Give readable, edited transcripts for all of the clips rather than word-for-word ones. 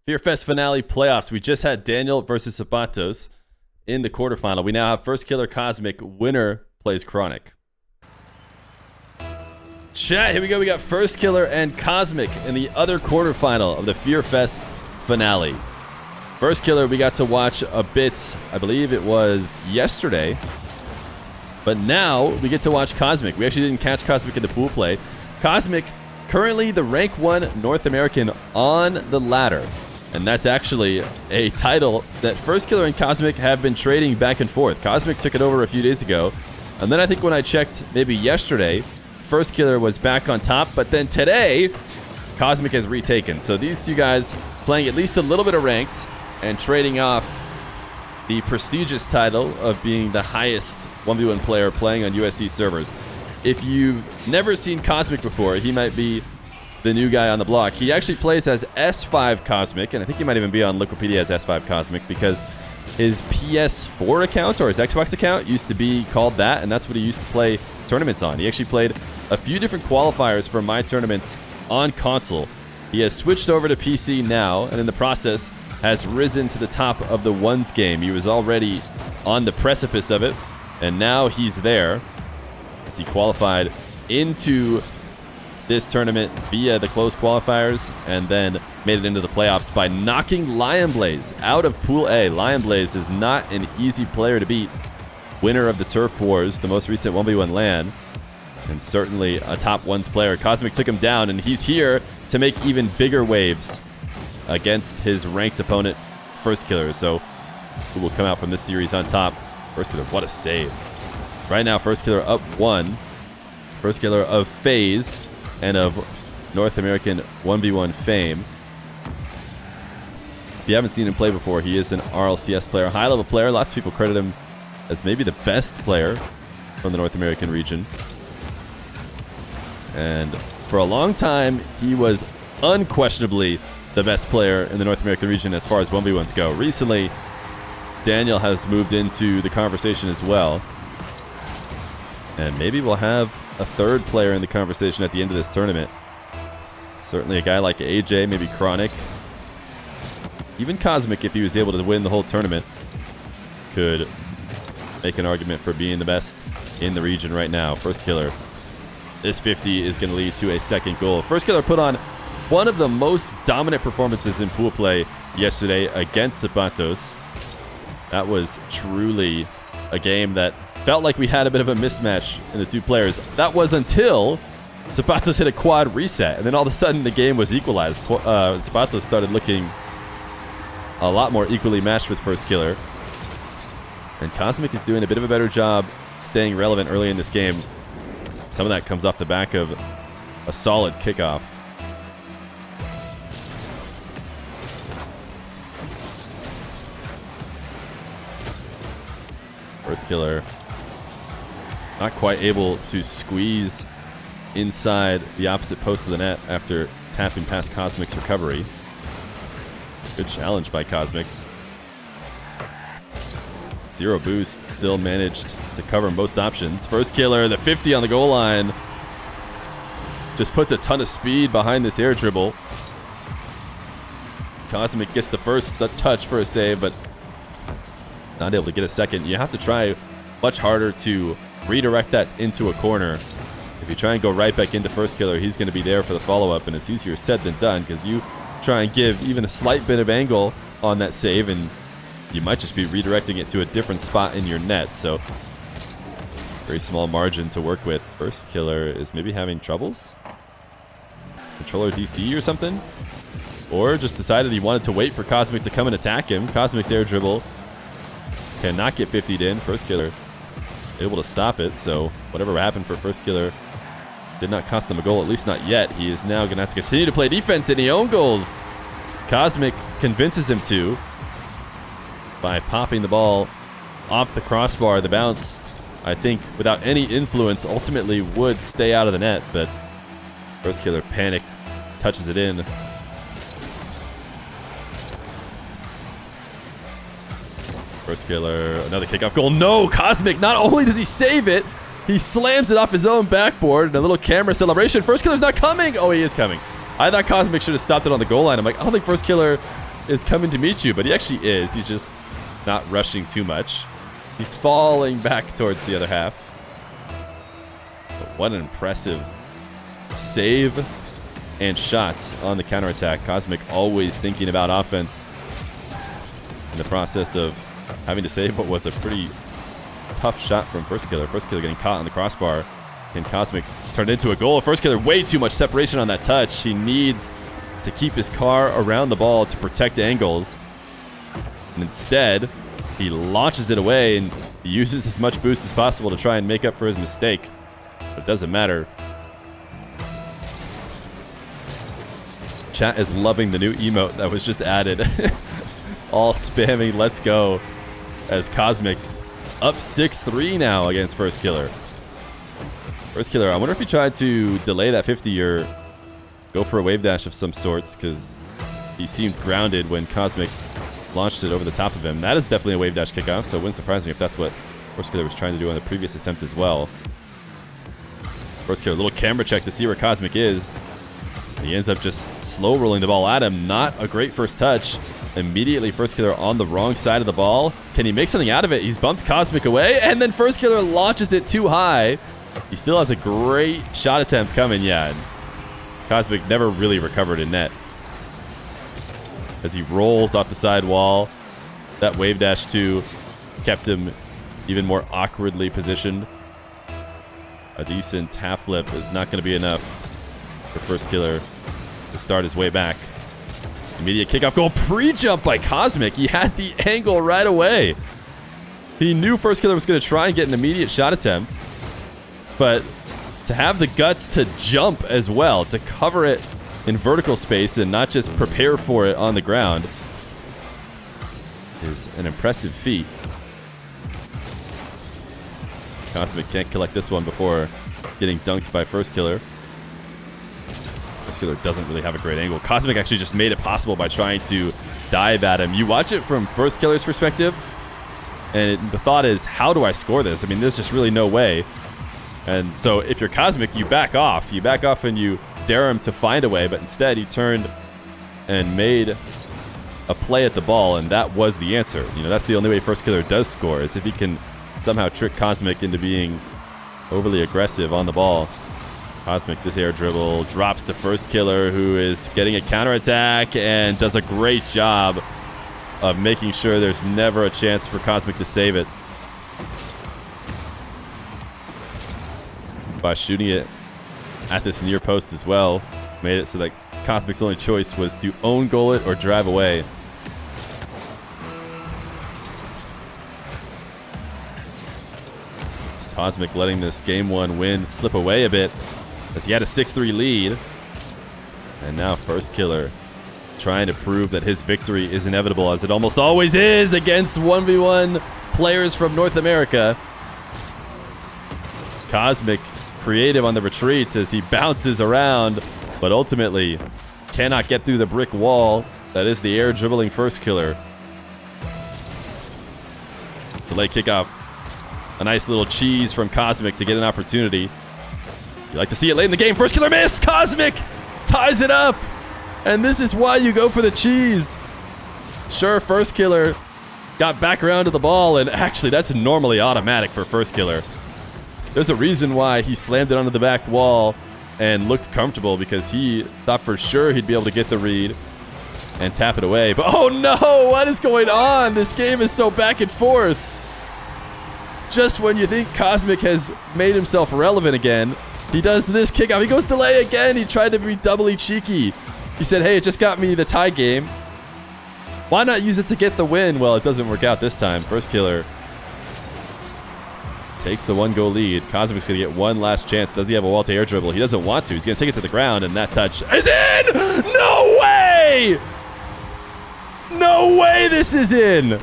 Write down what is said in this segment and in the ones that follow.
Fear Fest finale playoffs. We just had Daniel versus Zapatos in the quarterfinal. We now have Firstkiller Cosmic. Winner plays Chronic. Chat, here we go. We got Firstkiller and Cosmic in the other quarterfinal of the Fear Fest finale. Firstkiller, we got to watch a bit, I believe it was yesterday. But now we get to watch Cosmic. We actually didn't catch Cosmic in the pool play. Cosmic, currently the rank 1 North American on the ladder. And that's actually a title that Firstkiller and Cosmic have been trading back and forth. Cosmic took it over a few days ago. And then I think when I checked maybe yesterday, Firstkiller was back on top. But then today, Cosmic has retaken. So these two guys playing at least a little bit of ranked and trading off the prestigious title of being the highest 1v1 player playing on USC servers. If you've never seen Cosmic before, he might be the new guy on the block. He actually plays as S5 Cosmic, and I think he might even be on Wikipedia as S5 Cosmic because his PS4 account or his Xbox account used to be called that, and that's what he used to play tournaments on. He actually played a few different qualifiers for my tournaments on console. He has switched over to PC now, and in the process has risen to the top of the ones game. He was already on the precipice of it, and now he's there as he qualified into this tournament via the closed qualifiers and then made it into the playoffs by knocking Lion Blaze out of Pool A. Lion Blaze is not an easy player to beat. Winner of the Turf Wars, the most recent 1v1 LAN, and certainly a top ones player. Cosmic took him down, and he's here to make even bigger waves against his ranked opponent, Firstkiller. So who will come out from this series on top? Firstkiller, what a save. Right now, Firstkiller up 1. Firstkiller of FaZe and of North American 1v1 fame. If you haven't seen him play before, he is an RLCS player, high-level player. Lots of people credit him as maybe the best player from the North American region. And for a long time, he was unquestionably the best player in the North American region as far as 1v1s go. Recently, Daniel has moved into the conversation as well. And maybe we'll have a third player in the conversation at the end of this tournament. Certainly a guy like AJ, maybe Chronic. Even Cosmic, if he was able to win the whole tournament, could make an argument for being the best in the region right now. Firstkiller. This 50 is going to lead to a second goal. Firstkiller put on one of the most dominant performances in pool play yesterday against Zapatos. That was truly a game that felt like we had a bit of a mismatch in the two players. That was until Zapatos hit a quad reset, and then all of a sudden the game was equalized. Zapatos started looking a lot more equally matched with Firstkiller. And Cosmic is doing a bit of a better job staying relevant early in this game. Some of that comes off the back of a solid kickoff. Firstkiller not quite able to squeeze inside the opposite post of the net after tapping past Cosmic's recovery. Good challenge by Cosmic. Zero boost, still managed to cover most options. Firstkiller, the 50 on the goal line. Just puts a ton of speed behind this air dribble. Cosmic gets the first touch for a save, but not able to get a second. You have to try much harder to redirect that into a corner. If you try and go right back into Firstkiller, he's going to be there for the follow-up, and it's easier said than done because you try and give even a slight bit of angle on that save, and you might just be redirecting it to a different spot in your net. So very small margin to work with. Firstkiller is maybe having troubles. Controller DC or something? Or just decided he wanted to wait for Cosmic to come and attack him. Cosmic's air dribble cannot get 50'd in. Firstkiller able to stop it, so whatever happened for Firstkiller did not cost him a goal, at least not yet. He is now going to have to continue to play defense, and he own goals. Cosmic convinces him to by popping the ball off the crossbar. The bounce, I think, without any influence, ultimately would stay out of the net, but Firstkiller panic touches it in. Firstkiller, another kickoff goal. No, Cosmic, not only does he save it, he slams it off his own backboard in a little camera celebration. Firstkiller's not coming. Oh, he is coming. I thought Cosmic should have stopped it on the goal line. I'm like, I don't think Firstkiller is coming to meet you, but he actually is. He's just not rushing too much. He's falling back towards the other half. But what an impressive save and shot on the counterattack. Cosmic always thinking about offense in the process of having to save what was a pretty tough shot from Firstkiller. Firstkiller getting caught on the crossbar. And Cosmic turned into a goal. Firstkiller, way too much separation on that touch. He needs to keep his car around the ball to protect angles. And instead, he launches it away and uses as much boost as possible to try and make up for his mistake. But it doesn't matter. Chat is loving the new emote that was just added. All spamming let's go as Cosmic up 6-3 now against Firstkiller. Firstkiller, I wonder if he tried to delay that 50 or go for a wave dash of some sorts, because he seemed grounded when Cosmic launched it over the top of him. That is definitely a wave dash kickoff, so it wouldn't surprise me if that's what Firstkiller was trying to do on the previous attempt as well. Firstkiller, a little camera check to see where Cosmic is. He ends up just slow rolling the ball at him. Not a great first touch. Immediately, Firstkiller on the wrong side of the ball. Can he make something out of it? He's bumped Cosmic away, and then Firstkiller launches it too high. He still has a great shot attempt coming, yeah. And Cosmic never really recovered in net. As he rolls off the side wall, that wave dash 2 kept him even more awkwardly positioned. A decent half flip is not going to be enough for Firstkiller to start his way back. Immediate kickoff goal, pre-jump by Cosmic. He had the angle right away. He knew Firstkiller was going to try and get an immediate shot attempt, but to have the guts to jump as well, to cover it in vertical space and not just prepare for it on the ground, is an impressive feat. Cosmic can't collect this one before getting dunked by Firstkiller. Firstkiller doesn't really have a great angle. Cosmic actually just made it possible by trying to dive at him. You watch it from Firstkiller's perspective, and the thought is, how do I score this? I mean, there's just really no way. And so if you're Cosmic, you back off. You back off and you dare him to find a way, but instead he turned and made a play at the ball, and that was the answer. You know, that's the only way Firstkiller does score, is if he can somehow trick Cosmic into being overly aggressive on the ball. Cosmic, this air dribble, drops to Firstkiller, who is getting a counterattack and does a great job of making sure there's never a chance for Cosmic to save it by shooting it at this near post as well. Made it so that Cosmic's only choice was to own goal it or drive away. Cosmic letting this game 1 win slip away a bit as he had a 6-3 lead. And now Firstkiller trying to prove that his victory is inevitable, as it almost always is against 1v1 players from North America. Cosmic creative on the retreat as he bounces around, but ultimately cannot get through the brick wall that is the air dribbling Firstkiller. Delay kickoff. A nice little cheese from Cosmic to get an opportunity. You like to see it late in the game. Firstkiller missed. Cosmic ties it up. And this is why you go for the cheese. Sure, Firstkiller got back around to the ball, and actually that's normally automatic for Firstkiller. There's a reason why he slammed it onto the back wall and looked comfortable, because he thought for sure he'd be able to get the read and tap it away. But oh no, what is going on? This game is so back and forth. Just when you think Cosmic has made himself relevant again, he does this kickoff. He goes delay again. He tried to be doubly cheeky. He said, hey, it just got me the tie game. Why not use it to get the win? Well, it doesn't work out this time. Firstkiller takes the 1-goal lead. Cosmic's going to get one last chance. Does he have a wall to air dribble? He doesn't want to. He's going to take it to the ground, and that touch is in! No way! No way this is in!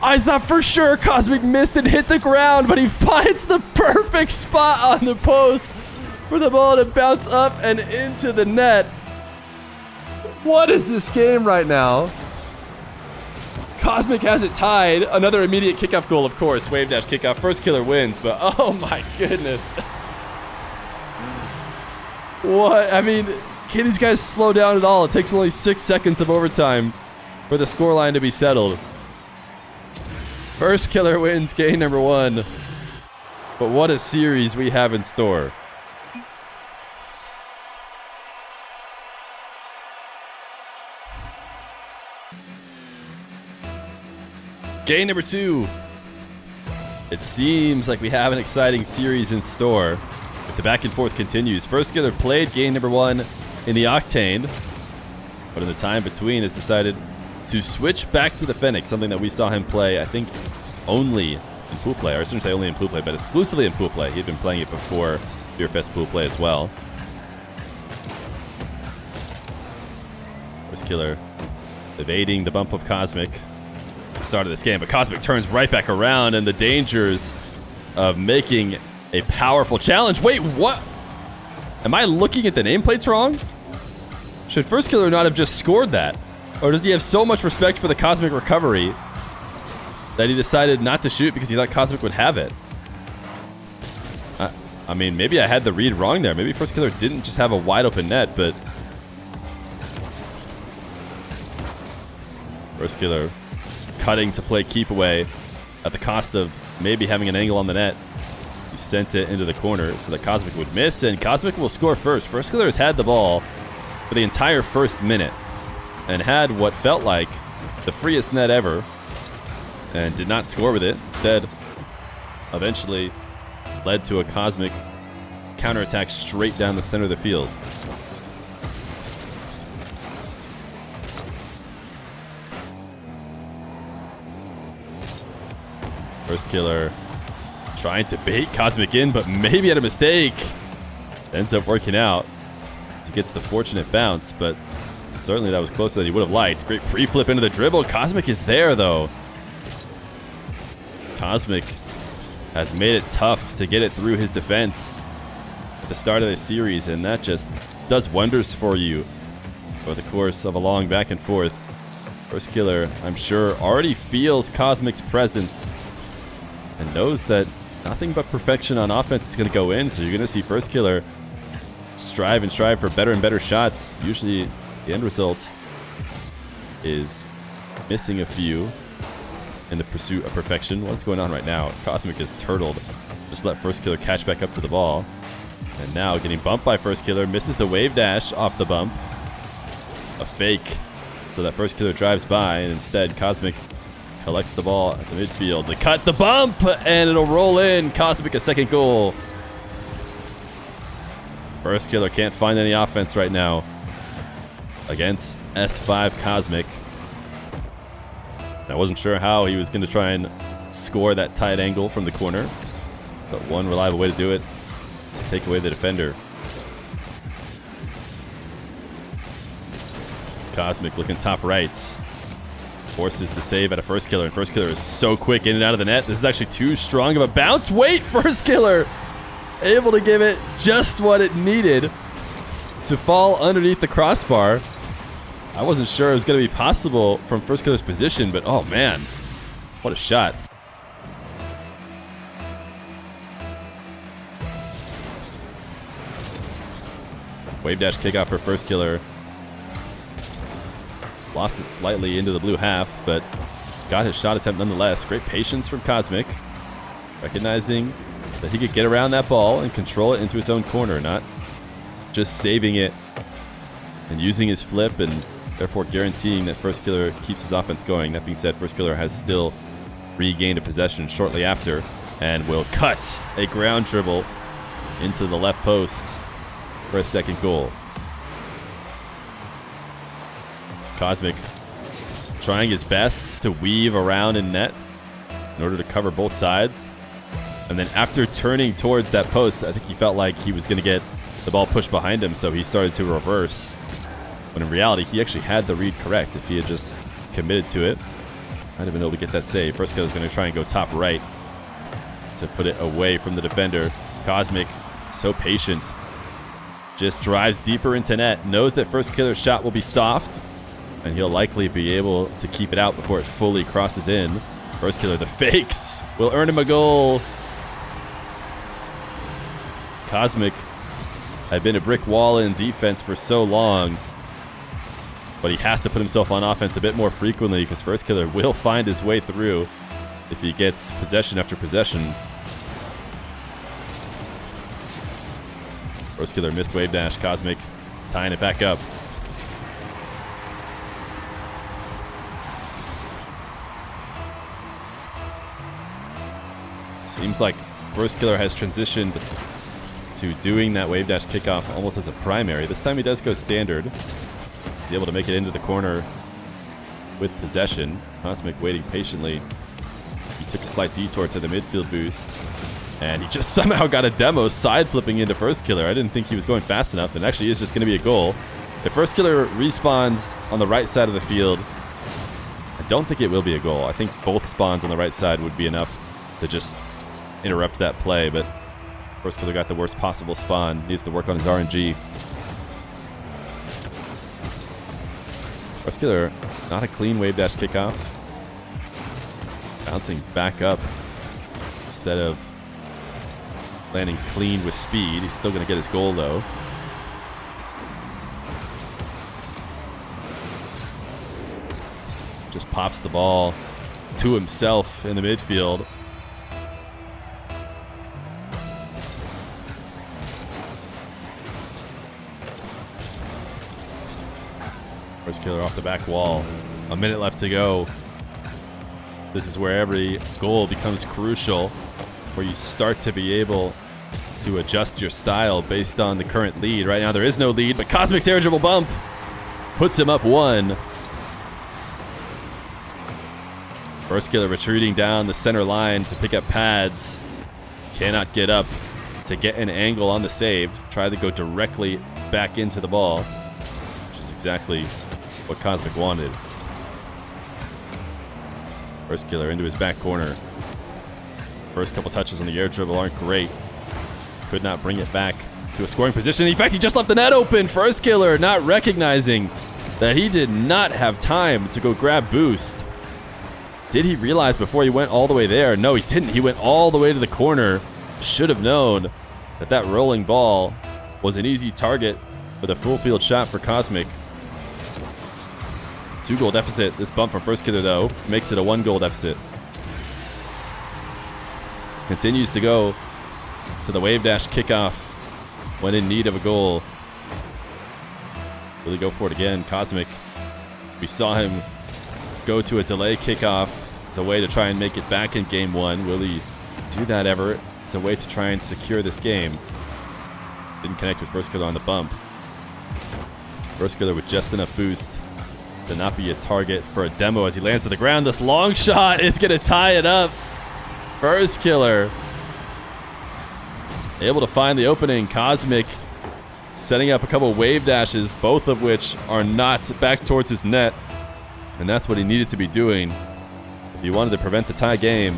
I thought for sure Cosmic missed and hit the ground, but he finds the perfect spot on the post for the ball to bounce up and into the net. What is this game right now? Cosmic has it tied. Another immediate kickoff goal, of course. Wave dash kickoff. Firstkiller wins, but oh my goodness. What? I mean, Can these guys slow down at all? It takes only 6 seconds of overtime for the scoreline to be settled. Firstkiller wins game number 1. But what a series we have in store. Game number 2. It seems like we have an exciting series in store. If the back and forth continues, Firstkiller played game number 1 in the Octane, but in the time between has decided to switch back to the Fennec, something that we saw him play, I think, only in pool play. Or I shouldn't say only in pool play, but exclusively in pool play. He'd been playing it before Fearfest pool play as well. Firstkiller evading the bump of Cosmic at the start of this game, but Cosmic turns right back around, and the dangers of making a powerful challenge. Wait, what? Am I looking at the nameplates wrong? Should Firstkiller not have just scored that? Or does he have so much respect for the Cosmic recovery that he decided not to shoot because he thought Cosmic would have it? I mean, maybe I had the read wrong there. Maybe Firstkiller didn't just have a wide open net, but Firstkiller cutting to play keep away at the cost of maybe having an angle on the net. He sent it into the corner so that Cosmic would miss, and Cosmic will score first. Firstkiller has had the ball for the entire first minute and had what felt like the freest net ever and did not score with it. Instead, eventually led to a Cosmic counterattack straight down the center of the field. Firstkiller trying to bait Cosmic in, but maybe had a mistake. Ends up working out. He gets the fortunate bounce, but certainly that was closer than he would have liked. Great free flip into the dribble. Cosmic is there, though. Cosmic has made it tough to get it through his defense at the start of this series, and that just does wonders for you over the course of a long back and forth. Firstkiller, I'm sure, already feels Cosmic's presence and knows that nothing but perfection on offense is going to go in, so you're going to see Firstkiller strive for better and better shots. Usually the end result is missing a few in the pursuit of perfection. What's going on right now? Cosmic is turtled. Just let Firstkiller catch back up to the ball. And now getting bumped by Firstkiller. Misses the wave dash off the bump. A fake so that Firstkiller drives by, and instead Cosmic collects the ball at the midfield. They cut the bump, and it'll roll in. Cosmic a second goal. Firstkiller can't find any offense right now against S5 Cosmic. I wasn't sure how he was going to try and score that tight angle from the corner, but one reliable way to do it is to take away the defender. Cosmic looking top right. Forces the save at a Firstkiller, and Firstkiller is so quick in and out of the net. This is actually too strong of a bounce. Wait, Firstkiller able to give it just what it needed to fall underneath the crossbar. I wasn't sure it was going to be possible from Firstkiller's position, but oh man, what a shot. Wave dash kickoff for Firstkiller. Lost it slightly into the blue half, but got his shot attempt nonetheless. Great patience from Cosmic, recognizing that he could get around that ball and control it into his own corner, not just saving it and using his flip and therefore guaranteeing that Firstkiller keeps his offense going. That being said, Firstkiller has still regained a possession shortly after and will cut a ground dribble into the left post for a second goal. Cosmic trying his best to weave around in net in order to cover both sides. And then after turning towards that post, I think he felt like he was going to get the ball pushed behind him, so he started to reverse. When in reality, he actually had the read correct. If he had just committed to it, might have been able to get that save. Firstkiller is going to try and go top right to put it away from the defender. Cosmic, so patient, just drives deeper into net, knows that Firstkiller's shot will be soft, and he'll likely be able to keep it out before it fully crosses in. Firstkiller, the fakes, will earn him a goal. Cosmic had been a brick wall in defense for so long. But he has to put himself on offense a bit more frequently because Firstkiller will find his way through if he gets possession after possession. Firstkiller missed wave dash. Cosmic tying it back up. Seems like Firstkiller has transitioned to doing that wave dash kickoff almost as a primary. This time he does go standard. He's able to make it into the corner with possession. Cosmic waiting patiently. He took a slight detour to the midfield boost. And he just somehow got a demo side flipping into Firstkiller. I didn't think he was going fast enough, and actually is just going to be a goal. If Firstkiller respawns on the right side of the field, I don't think it will be a goal. I think both spawns on the right side would be enough to just interrupt that play, but Firstkiller got the worst possible spawn. Needs to work on his RNG. Firstkiller, not a clean wave dash kickoff. Bouncing back up instead of landing clean with speed. He's still going to get his goal, though. Just pops the ball to himself in the midfield. Firstkiller off the back wall. A minute left to go. This is where every goal becomes crucial, where you start to be able to adjust your style based on the current lead. Right now there is no lead, but Cosmic's air dribble bump puts him up 1. Firstkiller retreating down the center line to pick up pads. Cannot get up to get an angle on the save. Try to go directly back into the ball, which is exactly what Cosmic wanted. Firstkiller into his back corner. First couple touches on the air dribble aren't great. Could not bring it back to a scoring position. In fact, he just left the net open. Firstkiller not recognizing that he did not have time to go grab boost. Did he realize before he went all the way there? No, he didn't. He went all the way to the corner. Should have known that that rolling ball was an easy target for the full field shot for Cosmic. 2-goal deficit. This bump from Firstkiller, though, makes it a 1-goal deficit. Continues to go to the wave dash kickoff when in need of a goal. Really go for it again. Cosmic, we saw him go to a delay kickoff. It's a way to try and make it back in game 1. Will he do that ever? It's a way to try and secure this game. Didn't connect with Firstkiller on the bump. Firstkiller with just enough boost to not be a target for a demo as he lands to the ground. This long shot is going to tie it up. Firstkiller able to find the opening. Cosmic setting up a couple wave dashes, both of which are not back towards his net. And that's what he needed to be doing if he wanted to prevent the tie game.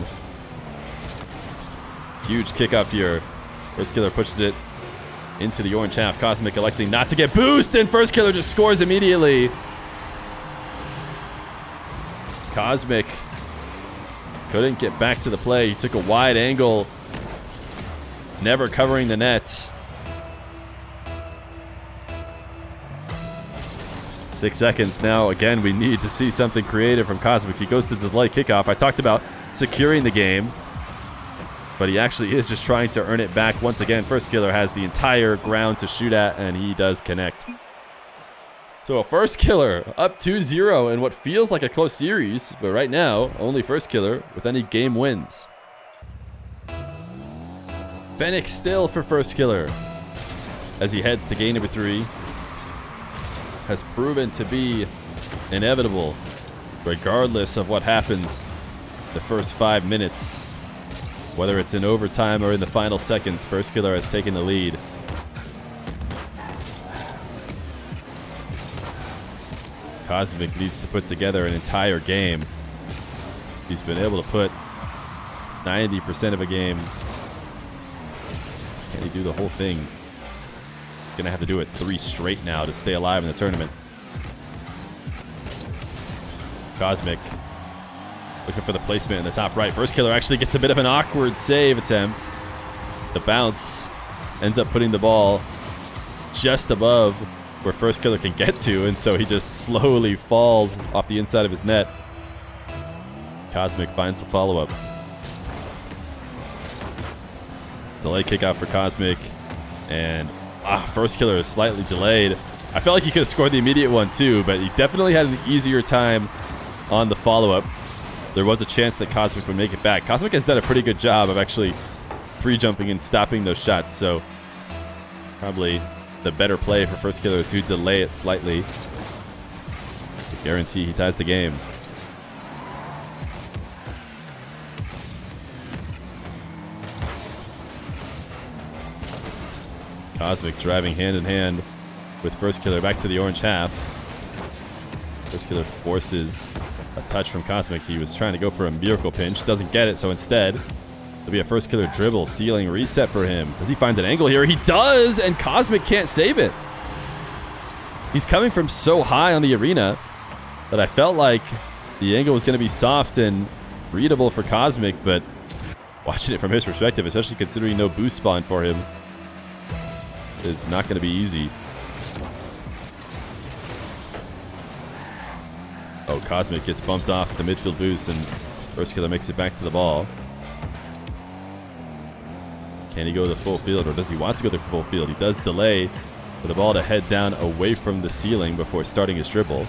Huge kickoff here. Firstkiller pushes it into the orange half. Cosmic electing not to get boost, and Firstkiller just scores immediately. Cosmic couldn't get back to the play. He took a wide angle, never covering the net. 6 seconds now. Again, we need to see something creative from Cosmic. He goes to the delay kickoff. I talked about securing the game, but he actually is just trying to earn it back. Once again, Firstkiller has the entire ground to shoot at, and he does connect. So a Firstkiller up 2-0 in what feels like a close series, but right now, only Firstkiller with any game wins. Fennec still for Firstkiller as he heads to game number 3. Has proven to be inevitable regardless of what happens the first 5 minutes. Whether it's in overtime or in the final seconds, Firstkiller has taken the lead. Cosmic needs to put together an entire game. He's been able to put 90% of a game. Can he do the whole thing? He's going to have to do it 3 straight now to stay alive in the tournament. Cosmic looking for the placement in the top right. Firstkiller actually gets a bit of an awkward save attempt. The bounce ends up putting the ball just above where Firstkiller can get to, and so he just slowly falls off the inside of his net. Cosmic finds the follow-up. Delay kickout for Cosmic, and Firstkiller is slightly delayed. I felt like he could have scored the immediate one too, but he definitely had an easier time on the follow-up. There was a chance that Cosmic would make it back. Cosmic has done a pretty good job of actually pre-jumping and stopping those shots, so probably the better play for Firstkiller to delay it slightly to guarantee he ties the game. Cosmic driving hand in hand with Firstkiller back to the orange half. Firstkiller forces a touch from Cosmic. He was trying to go for a miracle pinch, doesn't get it, so instead there'll be a Firstkiller dribble, ceiling reset for him. Does he find an angle here? He does, and Cosmic can't save it. He's coming from so high on the arena that I felt like the angle was going to be soft and readable for Cosmic, but watching it from his perspective, especially considering no boost spawn for him, is not going to be easy. Oh, Cosmic gets bumped off the midfield boost, and Firstkiller makes it back to the ball. Can he go to the full field, or does he want to go to the full field? He does delay for the ball to head down away from the ceiling before starting his dribble.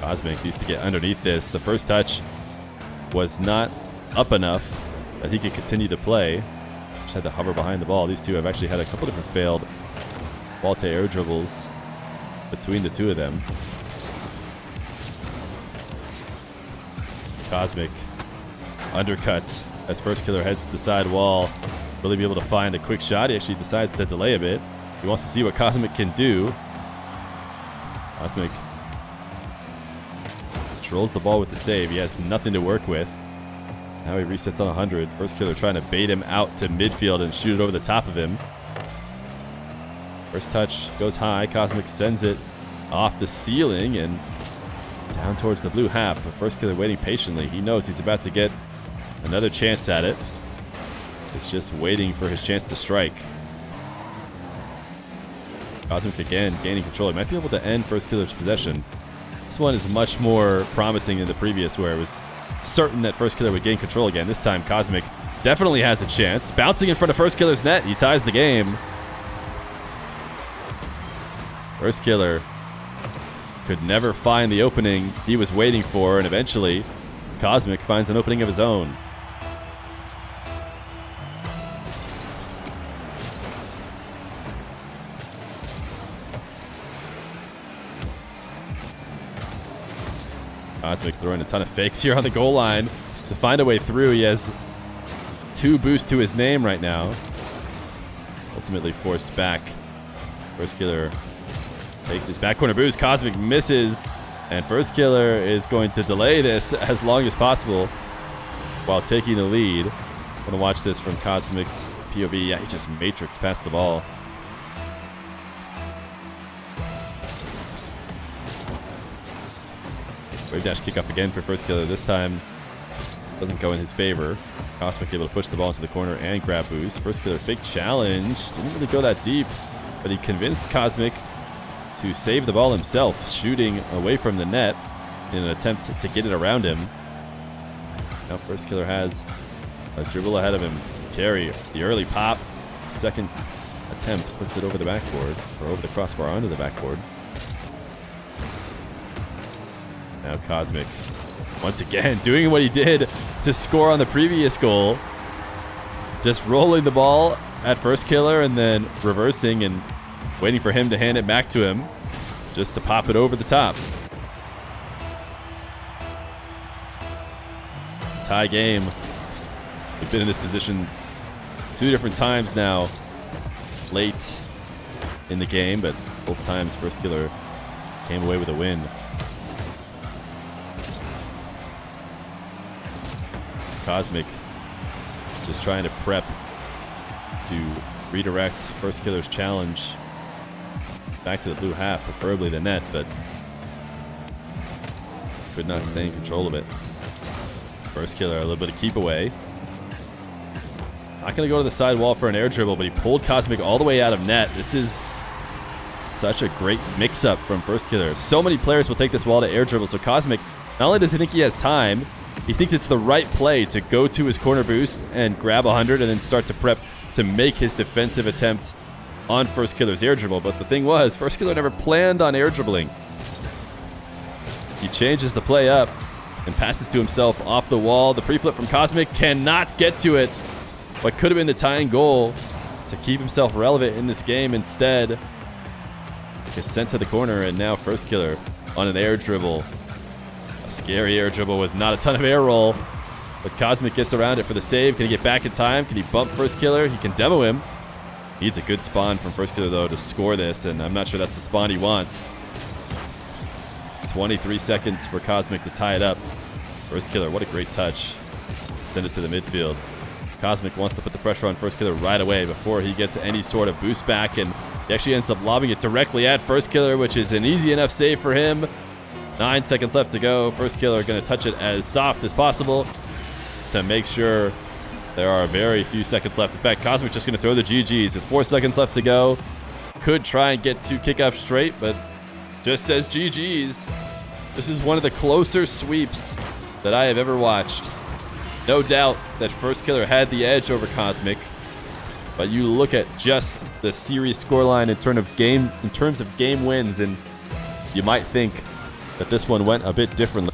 Cosmic needs to get underneath this. The first touch was not up enough that he could continue to play. Just had to hover behind the ball. These two have actually had a couple different failed ball to air dribbles between the two of them. Cosmic undercuts as Firstkiller heads to the side wall. Really be able to find a quick shot. He actually decides to delay a bit. He wants to see what Cosmic can do. Cosmic controls the ball with the save. He has nothing to work with. Now he resets on 100. Firstkiller trying to bait him out to midfield and shoot it over the top of him. First touch goes high. Cosmic sends it off the ceiling and down towards the blue half. But Firstkiller waiting patiently. He knows he's about to get another chance at it. It's just waiting for his chance to strike. Cosmic again gaining control. He might be able to end Firstkiller's possession. This one is much more promising than the previous, where it was certain that Firstkiller would gain control again. This time Cosmic definitely has a chance. Bouncing in front of Firstkiller's net. He ties the game. Firstkiller could never find the opening he was waiting for, and eventually Cosmic finds an opening of his own. Cosmic throwing a ton of fakes here on the goal line to find a way through. He has 2 boosts to his name right now. Ultimately forced back. Firstkiller takes his back corner boost. Cosmic misses, and Firstkiller is going to delay this as long as possible while taking the lead. I'm going to watch this from Cosmic's POV. Yeah, he just matrixed past the ball. Wave dash kick up again for Firstkiller. This time doesn't go in his favor. Cosmic able to push the ball into the corner and grab boost. Firstkiller fake challenge. Didn't really go that deep, but he convinced Cosmic to save the ball himself, shooting away from the net in an attempt to get it around him. Now Firstkiller has a dribble ahead of him. Carry the early pop. Second attempt puts it over the backboard, or over the crossbar onto the backboard. Now Cosmic, once again, doing what he did to score on the previous goal. Just rolling the ball at Firstkiller and then reversing and waiting for him to hand it back to him just to pop it over the top. Tie game. We've been in this position 2 different times now late in the game, but both times Firstkiller came away with a win. Cosmic just trying to prep to redirect Firstkiller's challenge back to the blue half, preferably the net, but could not stay in control of it. Firstkiller a little bit of keep away. Not going to go to the side wall for an air dribble, but he pulled Cosmic all the way out of net. This is such a great mix-up from Firstkiller. So many players will take this wall to air dribble, so Cosmic, not only does he think he has time, he thinks it's the right play to go to his corner boost and grab 100 and then start to prep to make his defensive attempt on Firstkiller's air dribble. But the thing was, Firstkiller never planned on air dribbling. He changes the play up and passes to himself off the wall. The pre-flip from Cosmic cannot get to it. What could have been the tying goal to keep himself relevant in this game instead gets sent to the corner, and now Firstkiller on an air dribble. A scary air dribble with not a ton of air roll, but Cosmic gets around it for the save. Can he get back in time? Can he bump Firstkiller? He can demo him. Needs a good spawn from Firstkiller, though, to score this, and I'm not sure that's the spawn he wants. 23 seconds for Cosmic to tie it up. Firstkiller, what a great touch. Send it to the midfield. Cosmic wants to put the pressure on Firstkiller right away before he gets any sort of boost back, and he actually ends up lobbing it directly at Firstkiller, which is an easy enough save for him. 9 seconds left to go. Firstkiller going to touch it as soft as possible to make sure there are very few seconds left. In fact, Cosmic just going to throw the GGs with 4 seconds left to go. Could try and get 2 kickoffs straight, but just says GGs. This is one of the closer sweeps that I have ever watched. No doubt that Firstkiller had the edge over Cosmic, but you look at just the series scoreline in terms of game wins, and you might think that this one went a bit differently.